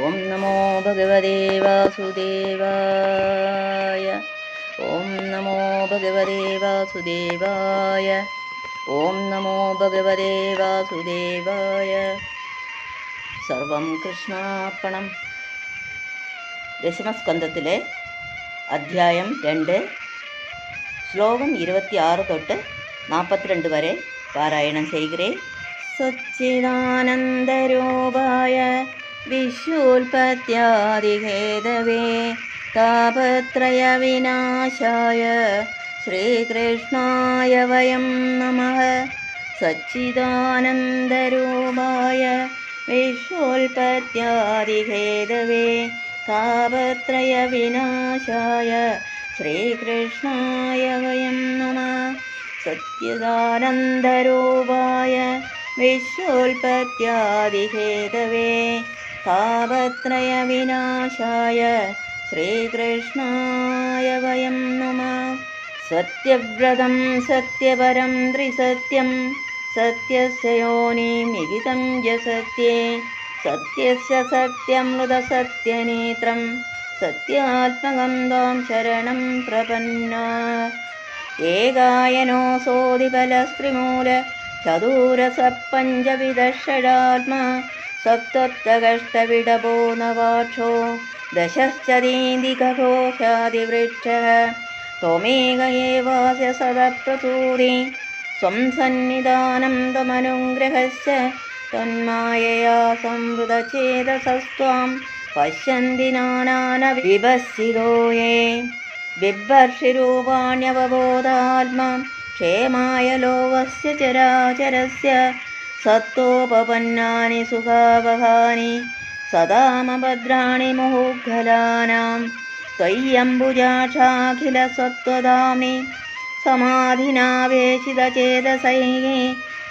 ഓം നമോ ഭഗവതേ വാസുദേവായ. ഓം നമോ ഭഗവതേ വാസുദേവായ. ഓം നമോ ഭഗവതേ വാസുദേവായ. സർവം കൃഷ്ണാർപ്പണം. ദശമസ്കന്ധത്തിലെ അധ്യായം 2, ശ്ലോകം 26 തൊട്ട് 42 വരെ പാരായണം ചെയ്യുകേ. സച്ചിദാനന്ദരൂപായ വിശ്വോൽപത്യാദിഹേതവേ താപത്രയ വിനാശായ ശ്രീകൃഷ്ണായ വയം നമഃ. സച്ചിദാനന്ദരൂപായ വിശ്വോൽപത്യാദിഹേതവേ താപത്രയ വിനാശായ ശ്രീകൃഷ്ണായ വയം നമഃ. സച്ചിദാനന്ദരൂപായ വിശ്വോൽപത്യാദിഹേതവേ താപത്രയ വിനാശായ ശ്രീകൃഷ്ണായ വയം നമഃ. സത്യവ്രതം സത്യപരം ത്രിസത്യം സത്യസ്യ യോനിമിഹിതം യസത്യേ സത്യസ്യ സത്യമൃതസത്യനേത്രം സത്യാത്മകം ത്വാം ശരണം പ്രപന്നാ. ഏകായനോസോദിബലസ്ത്രിമൂല ചതുരസ പഞ്ചവിദഷഡാത്മാ സപ്തകഷ്ടവിടപോ നവാക്ഷോ ദശശ്ചതീന്ദികഘോഷാദിവൃക്ഷഃ ത്വമേക ഏവാസ്യ സദപ്രസൂതി സ്വം സന്നിധാനം ത്വമനുഗ്രഹശ്ച തന്മായയാ സംവൃതചേതസസ്ത്വാം പശ്യന്തി നാനാനവിഭസ്സിതോ യേ. ബിഭർഷിരൂപാണ്യവബോധാത്മാ ക്ഷേമായ ലോകസ്യ ചരാചരസ്യ സത്തോപപന്നാനി സുഖാവഹാനി സദാമഭദ്രാണി മുഹുഗ്ഗലാനാം ത്വയ്യംബുജാക്ഷാഖില സത്വധാംനി സമാധിനാവേശിതചേതസൈः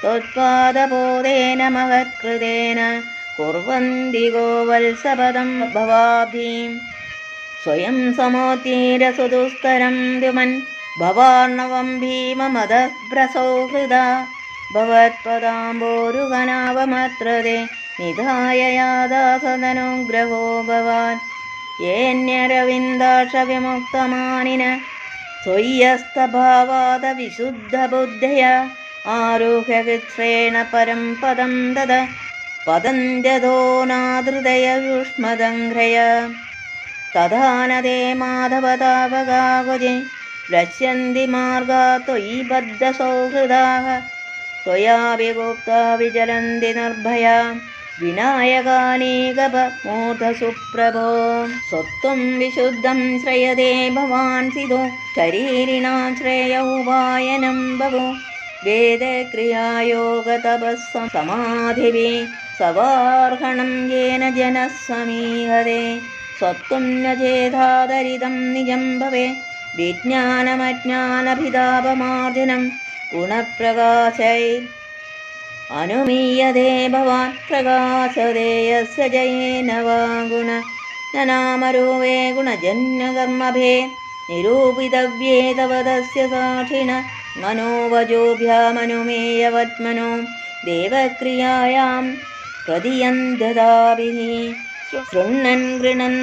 ത്വത്പാദബോധേന മഹത്കൃതേന കുർവന്തി ഗോവത്സപദം ഭവാബ്ധീം. സ്വയം സമോത്തീരസുദുസ്തരം ദ്യുമൻ ഭവാർണവം ഭീമമദഭ്രസൗഹൃദ ഭവത്പദാംബോരുഗനാവമത്രതേ നിധായ യാദാസദനുഗ്രഹോ ഭവാൻ. യേന്യരവിന്ദാക്ഷവിമുക്തമാനിന സ്വയ്യസ്തഭാവാദ വിശുദ്ധബുദ്ധയ ആരുഹ്യ കൃച്ഛ്രേണ പരം പദം ദദ പദന്ത്യതോ നാദൃതയ യുഷ്മദംഘ്രയ. തഥാനദേ മാധവതാപകാകുജേ പശ്യന്തി മാർഗാ ത്വയി ബദ്ധസൗഹൃദാഃ ത്വയാ വിഗുപ്താ വിചരന്തി നിർഭയാ വിനായകാനീകപമൂർധസുപ്രഭോ. സ്വത്വം വിശുദ്ധം ശ്രയതേ ഭവാൻ സിതോ ശരീരിണാം ശ്രേയൗപായനം ബഭോ. വേദക്രിയായോഗതപസ്സമാധിഭിः സവാർഹണം യേന ജനഃ സമീഹതേ. സ്വത്വം ന ചേതാദരിതം നിജം ഭവേ വിജ്ഞാനമജ്ഞാനഭിതാപമാർജനം ഗുണപ്രകാശൈ അനുമീയതേ ഭവാൻ. പ്രകാശതേയസ്യ ജയേന വാ ഗുണ ന നാമരൂപേ ഗുണജന്യകർമ്മഭേ നിരൂപിതവ്യേ തവ തസ്യ സാക്ഷിണ മനോവജോഭ്യാമനുമേയവത്മനോ ദേവക്രിയായാം പ്രതിയന്ധ്യതാഭിः. ശൃണ്വൻ ഗൃണൻ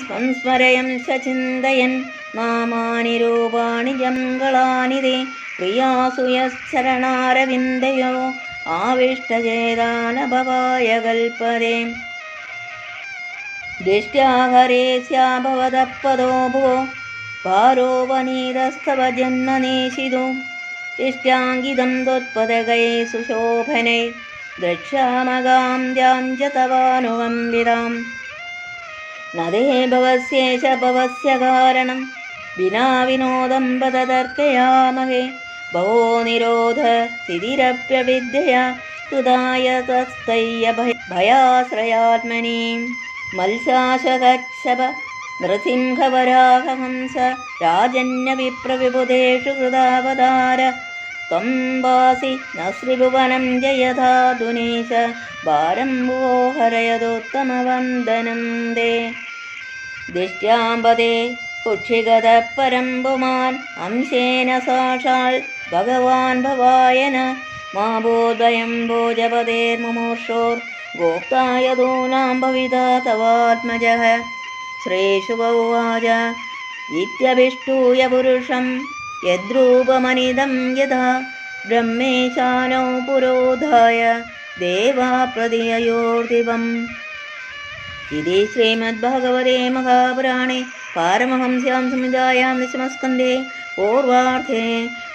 സംസ്മരയൻ ചിന്തയൻ നാമാനി രൂപാണി ജംഗളാനി തേ പ്രിയാസു യശ്ചരണാരവിന്ദയോ ആവിഷ്ടചേതാനഭവായ കൽപ്പതേ. ദൃഷ്ട്യാ ഹരേസ്യാഭവതഃപദോ ഭുവോ ഭാരോപനീതസ്തവ ജന്മനേഷിതോ ദൃഷ്ട്യാങ്കിതം ത്വത്പദകൈ സുശോഭനൈ ദ്രക്ഷ്യാമഗാം ദ്യാഞ്ച തവാനുകമ്പിതാം. നദേ ഭവസ്യേഷ ഭവസ്യ കാരണം വിനാ വിനോദം പദ തർക്കയാമഹേ. ഭവോ നിരോധ സ്ഥിതിരപ്യവിദ്യയാ കൃതായ തസ്തയ്യ ഭയാശ്രയാത്മനി. മത്സാശകച്ഛപ നൃസിംഹവരാഹഹംസ രാജന്യവിപ്രവിബുധേഷു കൃതാവതാര ത്വം വാസി ന ശ്രീഭുവനം ജയധാതുനീശ ഭാരം ഭുവോ ഹരയതോത്തമവന്ദനം ദേ. ദിഷ്ട്യാമ്പതേ കുക്ഷിഗത പരമ്പുമാൻ അംശേന സാക്ഷാൽ ഭഗവാൻ ഭവായന മാബോധയം ഭോജപതേർമുമൂർഷോർ गोप्ताय दूनां भविता तवात्मजः श्रीशुक उवाच इत्यभिष्टूय पुरुषं यद्रूपमनिदं यथा ब्रह्मेशानौ पुरोधाय देवा प्रदिययोर्दिवम् इति श्रीमद्भागवते महापुराणे पारमहंस्यां संहितायां दशमस्कन्धे पूर्वार्धे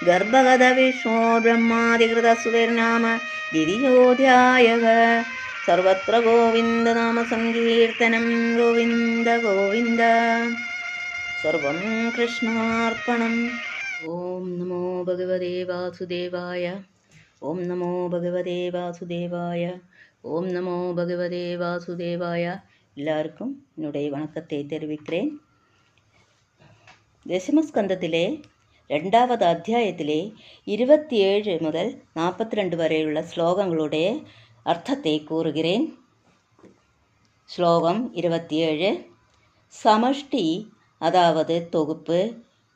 गर्भगतविष्णोर्ब्रह्मादिकृतस्तुतिर्नाम द्वितीयोऽध्यायः। सर्वत्र गोविन्दनामसङ्कीर्तनं गोविन्द गोविन्द। सर्वं कृष्णार्पणम्। ॐ नमो भगवते वासुदेवाय। ॐ नमो भगवते वासुदेवाय। ॐ नमो भगवते वासुदेवाय. எல்லாருக்கும் என்னுடைய வணக்கத்தை தெரிவிக்கிறேன். தசமஸ்கந்தத்திலே 2வது அத்தியாயத்திலே 27 முதல் 42 வரையுள்ள ஸ்லோகங்களுடைய அர்த்தத்தை கூறுகிறேன். ஸ்லோகம் 27. சமஷ்டி அதாவது தொகுப்பு,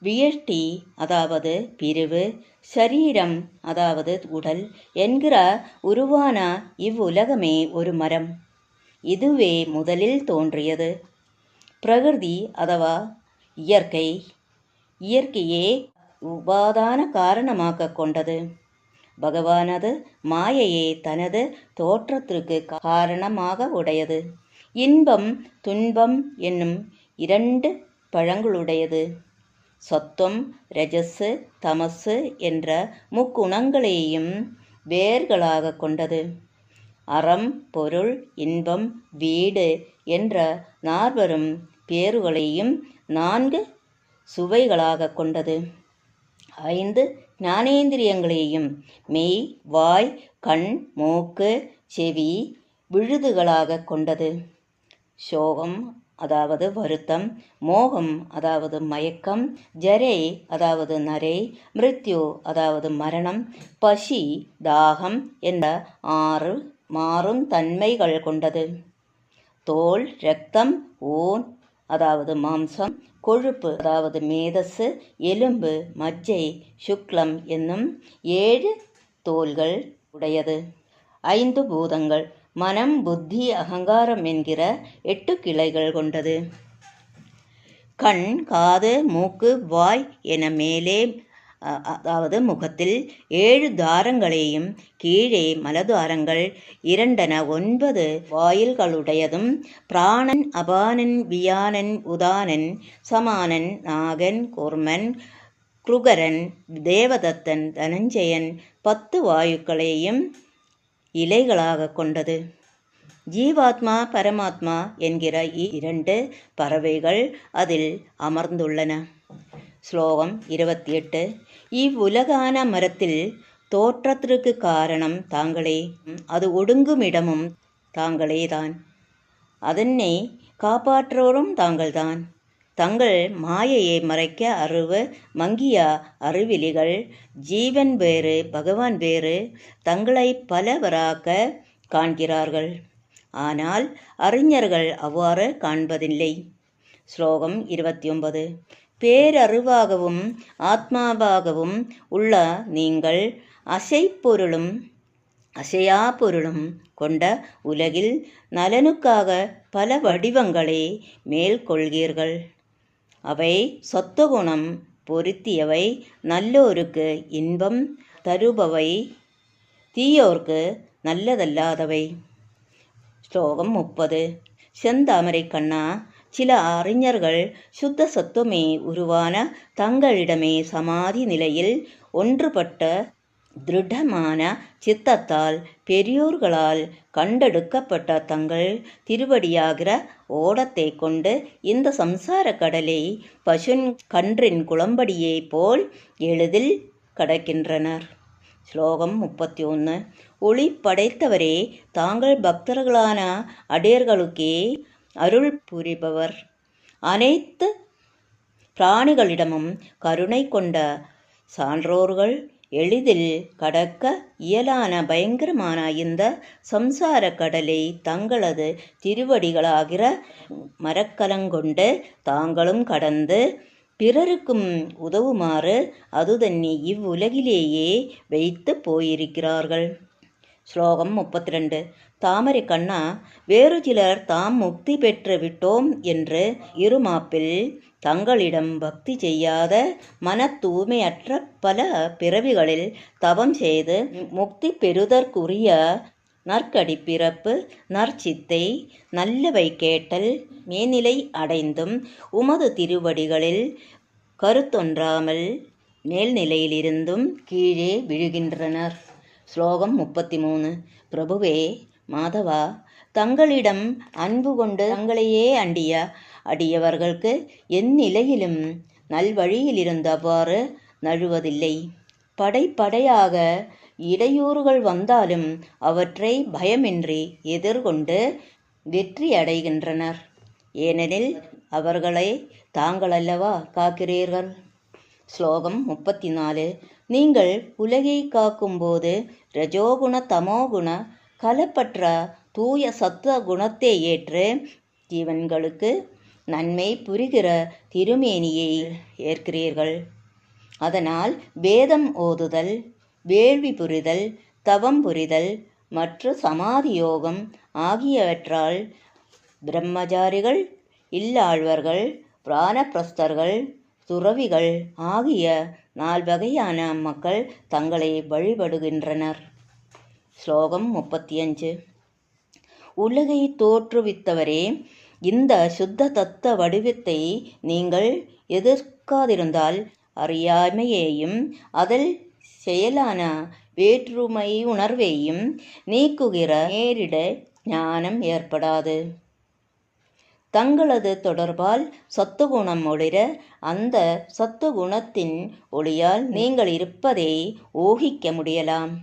வியஷ்டி அதாவது பிரிவு, சரீரம் அதாவது உடல் என்கிற உருவான இவ்வுலகமே ஒரு மரம். இதுவே முதலில் தோன்றியது. பிரகிருதி அதவா இயற்கையே உபாதான காரணமாக கொண்டது. பகவானது மாயையே தனது தோற்றத்திற்கு காரணமாக உடையது. இன்பம் துன்பம் என்னும் 2 பழங்களுடையது. சத்துவம் ரஜசு தமசு என்ற முக்குணங்களையும் வேர்களாக கொண்டது. அறம் பொருள் இன்பம் வீடு என்ற 4 பேறுகளையும் 4 சுவைகளாக கொண்டது. 5 ஞானேந்திரியங்களையும் மெய் வாய் கண் மூக்கு செவி விழுதுகளாக கொண்டது. சோகம் அதாவது வருத்தம், மோகம் அதாவது மயக்கம், ஜரை அதாவது நரை, மிருத்யு அதாவது மரணம், பசி தாகம் என்ற 6 மாறும் தன்மைகள் கொண்டது. தோல் இரத்தம் ஊன் அதாவது மாம்சம், கொழுப்பு அதாவது மேதசு, எலும்பு மஜ்ஜை சுக்லம் என்னும் 7 தோல்கள் உடையது. 5 பூதங்கள் மனம் புத்தி அகங்காரம் என்கிற 8 கிளைகள் கொண்டது. கண் காது மூக்கு வாய் என மேலே அதாவது முகத்தில் 7 தாரங்களையும் கீழே மலதாரங்கள் 2 9 வாயில்களுடையதும், பிராணன் அபானன் வியானன் உதானன் சமானன் நாகன் கூர்மன் குருகரன் தேவதத்தன் தனஞ்சயன் 10 வாயுக்களையும் இலைகளாக கொண்டது. ஜீவாத்மா பரமாத்மா என்கிற 2 பறவைகள் அதில் அமர்ந்துள்ளன. ஸ்லோகம் 28. இவ்வுலகான மரத்தில் தோற்றத்திற்கு காரணம் தாங்களே, அது ஒடுங்குமிடமும் தாங்களேதான், அதனை காப்பாற்றோரும் தாங்கள்தான். தங்கள் மாயையை மறைக்க அறிவு மங்கிய அறிவிலிகள் ஜீவன் வேறு பகவான் வேறு தங்களை பலவராக காண்கிறார்கள். ஆனால் அறிஞர்கள் அவ்வாறு காண்பதில்லை. ஸ்லோகம் 29. பேரறிவாகவும் ஆத்மாவாகவும் உள்ள நீங்கள் அசைப்பொருளும் அசையா பொருளும் கொண்ட உலகில் நலனுக்காக பல வடிவங்களை மேற்கொள்கிறீர்கள். அவை சத்துவகுணம் பொருத்தியவை, நல்லோருக்கு இன்பம் தருபவை, தீயோர்க்கு நல்லதல்லாதவை. ஸ்லோகம் 30. செந்தாமரை கண்ணா, சில அறிஞர்கள் சுத்த சத்துவமே உருவான தங்களிடமே சமாதி நிலையில் ஒன்றுபட்ட திருடமான சித்தத்தால் பெரியோர்களால் கண்டெடுக்கப்பட்ட தங்கள் திருவடியாகிற ஓடத்தை கொண்டு இந்த சம்சார கடலை பசுன் கன்றின் குளம்படியை போல் எளிதில் கடக்கின்றனர். ஸ்லோகம் 31. ஒளி படைத்தவரே, தாங்கள் பக்தர்களான அடியர்களுக்கே அருள் புரிபவர். அனைத்து பிராணிகளிடமும் கருணை கொண்ட சான்றோர்கள் எளிதில் கடக்க இயலான பயங்கரமான இந்த சம்சார கடலை தங்களது திருவடிகளாகிற மரக்கலங்கொண்டு தாங்களும் கடந்து பிறருக்கும் உதவுமாறு அதுதன்னை இவ்வுலகிலேயே வைத்து போயிருக்கிறார்கள். ஸ்லோகம் 32. தாமரை கண்ணா, வேறு சிலர் தாம் முக்தி பெற்று விட்டோம் என்று இருமாப்பில் தங்களிடம் பக்தி செய்யாத மன தூய்மையற்ற பல பிறவிகளில் தவம் செய்து முக்தி பெறுதற்குரிய நற்கடி பிறப்பு நற்சித்தை நல்லவை கேட்டல் மேனிலை அடைந்தும் உமது திருவடிகளில் கருத்தொன்றாமல் மேல்நிலையிலிருந்தும் கீழே விழுகின்றனர். ஸ்லோகம் 33. பிரபுவே மாதவா, தங்களிடம் அன்பு கொண்டு தங்களையே அண்டிய அடியவர்களுக்கு எந்நிலையிலும் நல்வழியிலிருந்தவாறு நழுவதில்லை. படைப்படையாக இடையூறுகள் வந்தாலும் அவற்றை பயமின்றி எதிர்கொண்டு வெற்றி அடைகின்றனர். ஏனெனில் அவர்களை தாங்களல்லவா காக்கிறீர்கள். ஸ்லோகம் 34. நீங்கள் உலகை காக்கும்போது ரஜோகுண தமோகுண கலப்பற்ற தூய சத்துவ குணத்தை ஏற்று ஜீவன்களுக்கு நன்மை புரிகிற திருமேனியை ஏற்கிறீர்கள். அதனால் வேதம் ஓதுதல், வேள்வி புரிதல், தவம் புரிதல் மற்றும் சமாதி யோகம் ஆகியவற்றால் பிரம்மச்சாரிகள், இல்லாழ்வர்கள், பிரானப்பிரஸ்தர்கள், துறவிகள் ஆகிய 4 வகையான மக்கள் தங்களை வழிபடுகின்றனர். ஸ்லோகம் 35. உலகை தோற்றுவித்தவரே, இந்த சுத்த தத்த வடிவத்தை நீங்கள் எதிர்க்காதிருந்தால் அறியாமையையும் அதில் செயலான வேற்றுமை உணர்வையும் நீக்குகிற நேரிட ஞானம் ஏற்படாது. தங்களது தொடர்பால் சத்துகுணம் ஒளிர அந்த சத்துகுணத்தின் ஒளியால் நீங்கள் இருப்பதை ஊகிக்க முடியலாம்.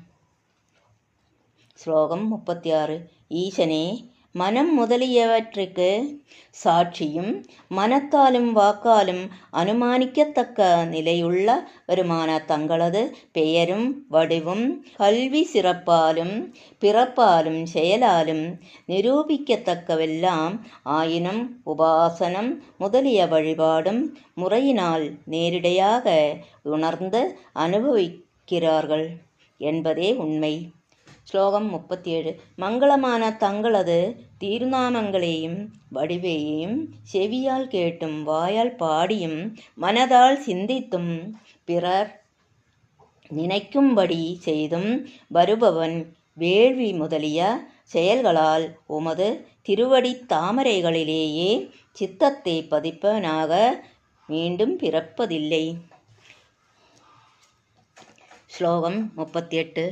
ஸ்லோகம் 36. ஈசனே, மனம் முதலியவற்றுக்கு சாட்சியும் மனத்தாலும் வாக்காலும் அனுமானிக்கத்தக்க நிலையுள்ள வருமான தங்களது பெயரும் வடிவும் கல்வி சிறப்பாலும் பிறப்பாலும் செயலாலும் நிரூபிக்கத்தக்கவெல்லாம் ஆயினும் உபாசனம் முதலிய வழிபாடும் முறையினால் நேரிடையாக உணர்ந்து அனுபவிக்கிறார்கள் என்பதே உண்மை. ஸ்லோகம் 37. மங்களமான தங்களது திருநாமங்களையும் வடிவையும் செவியால் கேட்டும் வாயால் பாடியும் மனதால் சிந்தித்தும் பிறர் நினைக்கும்படி செய்தும் வருபவன் வேள்வி முதலிய செயல்களால் உமது திருவடி தாமரைகளிலேயே சித்தத்தை பதிப்பவனாக மீண்டும் பிறப்பதில்லை. ஸ்லோகம் 38.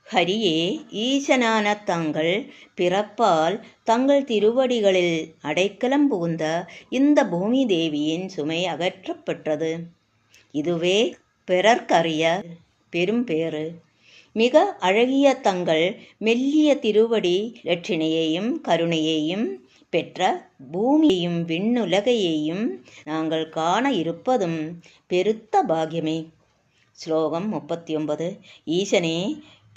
ஹரியே, ஈசனான தங்கள் பிறப்பால் தங்கள் திருவடிகளில் அடைக்கலம் புகுந்த இந்த பூமி தேவியின் சுமை அகற்றப்பட்டது. இதுவே பிறர்க்கரிய பெரும் பேறு. மிக அழகிய தங்கள் மெல்லிய திருவடி லட்சணையையும் கருணையையும் பெற்ற பூமியையும் விண்ணுலகையையும் நாங்கள் காண இருப்பதும் பெருத்த பாக்கியமே. ஸ்லோகம் 39. ஈசனே,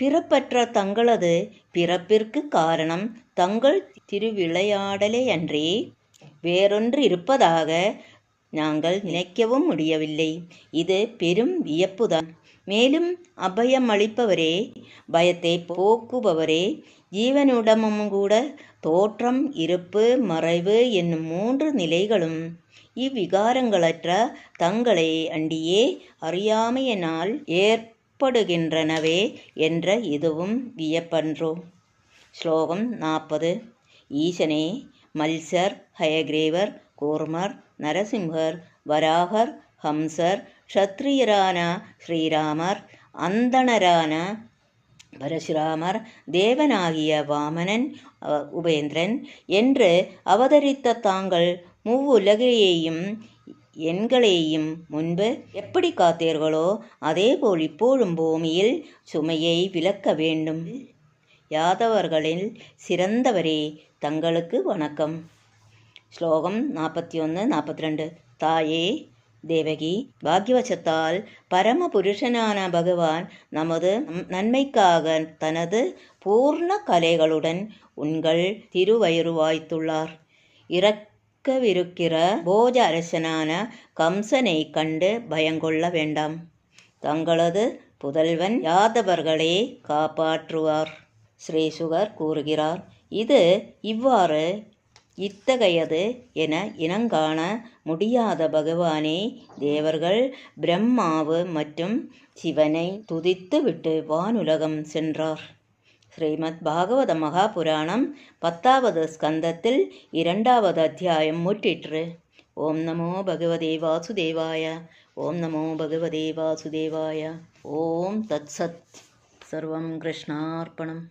பிறப்பற்ற தங்களது பிறப்பிற்கு காரணம் தங்கள் திருவிளையாடலேயன்றி வேறொன்று இருப்பதாக நாங்கள் நினைக்கவும் முடியவில்லை. இது பெரும் வியப்புதான். மேலும் அபயம் அளிப்பவரே, பயத்தை போக்குபவரே, ஜீவனுடமும் கூட தோற்றம், இருப்பு, மறைவு என்னும் 3 நிலைகளும் இவ்விகாரங்களற்ற தங்களை அண்டியே அறியாமையினால் ஏற்படுகின்றனவே என்ற இதுவும் வியப்பன்றோ. ஸ்லோகம் 40. ஈசனே, மல்சர், ஹயக்ரீவர், கூர்மர், நரசிம்ஹர், வராகர், ஹம்சர், க்ஷத்ரியரான ஸ்ரீராமர், அந்தணரான பரசுராமர், தேவனாகிய வாமனன், உபேந்திரன் என்று அவதரித்த தாங்கள் மூவுலகையையும் எண்களையும் முன்பு எப்படி காத்தீர்களோ அதேபோல் இப்போழும் பூமியில் சுமையை விலக்க வேண்டும். யாதவர்களில் சிறந்தவரே, தங்களுக்கு வணக்கம். ஸ்லோகம் 41, 42. தாயே தேவகி, பாக்யவசத்தால் பரம புருஷனான பகவான் நமது நன்மைக்காக தனது பூர்ண கலைகளுடன் உங்கள் திருவயிறு வாய்த்துள்ளார். இறக்கவிருக்கிற போஜ அரசனான கம்சனை கண்டு பயங்கொள்ள வேண்டாம். தங்களது புதல்வன் யாதவர்களே காப்பாற்றுவார். ஸ்ரீசுகர் கூறுகிறார், இது இவ்வாறு இத்தகையது என இனங்காண முடியாத பகவானே தேவர்கள் பிரம்மாவு மற்றும் சிவனை துதித்து விட்டு வானுலகம் சென்றார். ஸ்ரீமத் பாகவத மகாபுராணம் 10வது ஸ்கந்தத்தில் 2வது அத்தியாயம் முற்றிற்று. ஓம் நமோ பகவதே வாசுதேவாய. ஓம் நமோ பகவதே வாசுதேவாய. ஓம் தத்சத். சர்வம் கிருஷ்ணார்ப்பணம்.